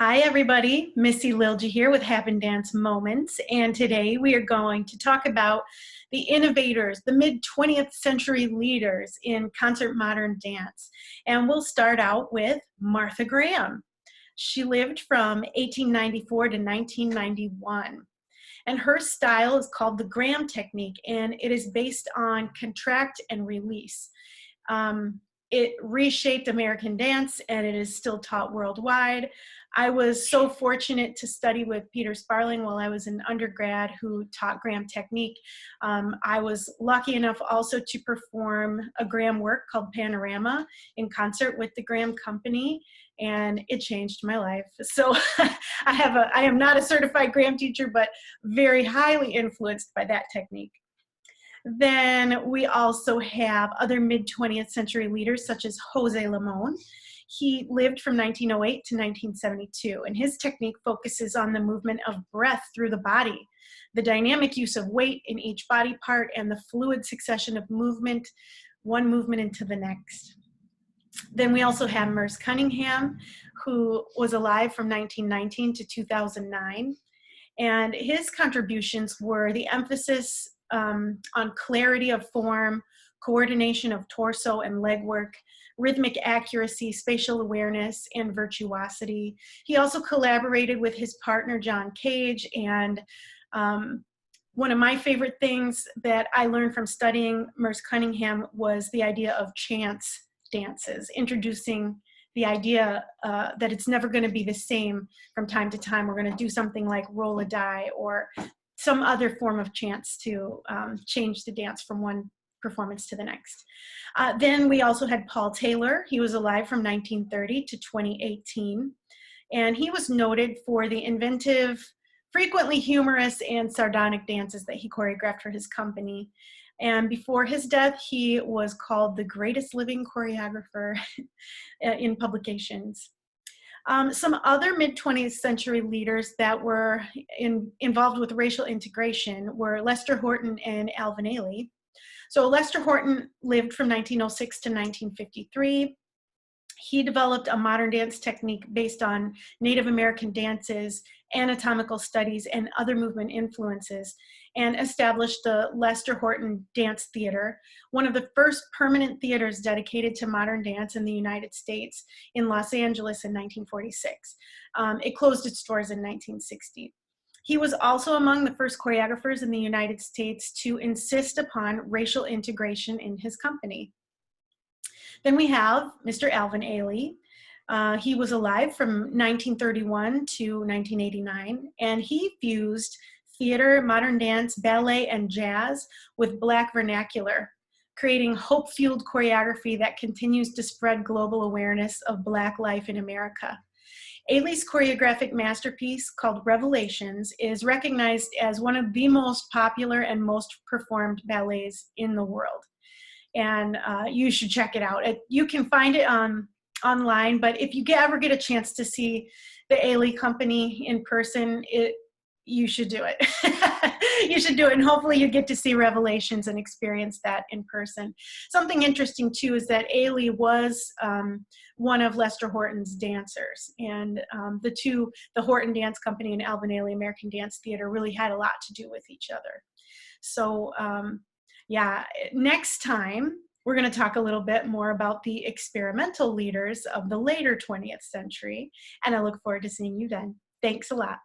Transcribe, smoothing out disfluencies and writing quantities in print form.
Hi everybody, Missy Lilja here with Happendance Moments, and today we are going to talk about the innovators, the mid-20th century leaders in concert modern dance. And we'll start out with Martha Graham. She lived from 1894 to 1991. And her style is called the Graham technique, and it is based on contract and release. It reshaped American dance, and it is still taught worldwide. I was so fortunate to study with Peter Sparling while I was an undergrad who taught Graham technique. I was lucky enough also to perform a Graham work called Panorama in concert with the Graham Company, and it changed my life. So I am not a certified Graham teacher, but very highly influenced by that technique. Then we also have other mid-20th century leaders such as Jose Lamone. He lived from 1908 to 1972, and his technique focuses on the movement of breath through the body, the dynamic use of weight in each body part, and the fluid succession of movement, one movement into the next. Then we also have Merce Cunningham, who was alive from 1919 to 2009, and his contributions were the emphasis on clarity of form, coordination of torso and leg work, rhythmic accuracy, spatial awareness, and virtuosity. He also collaborated with his partner, John Cage, and one of my favorite things that I learned from studying Merce Cunningham was the idea of chance dances, introducing the idea that it's never going to be the same from time to time. We're going to do something like roll a die or some other form of chance to change the dance from one performance to the next. Then we also had Paul Taylor. He was alive from 1930 to 2018. And he was noted for the inventive, frequently humorous and sardonic dances that he choreographed for his company. And before his death, he was called the greatest living choreographer in publications. Some other mid-20th century leaders that were involved with racial integration were Lester Horton and Alvin Ailey. So Lester Horton lived from 1906 to 1953. He developed a modern dance technique based on Native American dances, anatomical studies, and other movement influences, and established the Lester Horton Dance Theater, one of the first permanent theaters dedicated to modern dance in the United States, in Los Angeles in 1946. It closed its doors in 1960. He was also among the first choreographers in the United States to insist upon racial integration in his company. Then we have Mr. Alvin Ailey. He was alive from 1931 to 1989, and he fused theater, modern dance, ballet, and jazz with Black vernacular, creating hope-fueled choreography that continues to spread global awareness of Black life in America. Ailey's choreographic masterpiece, called Revelations, is recognized as one of the most popular and most performed ballets in the world. And you should check it out. You can find it online, but if you ever get a chance to see the Ailey Company in person, you should do it. You should do it, and hopefully you get to see Revelations and experience that in person. Something interesting too is that Ailey was one of Lester Horton's dancers, and the Horton Dance Company and Alvin Ailey American Dance Theater really had a lot to do with each other. So yeah, next time we're going to talk a little bit more about the experimental leaders of the later 20th century, and I look forward to seeing you then. Thanks a lot.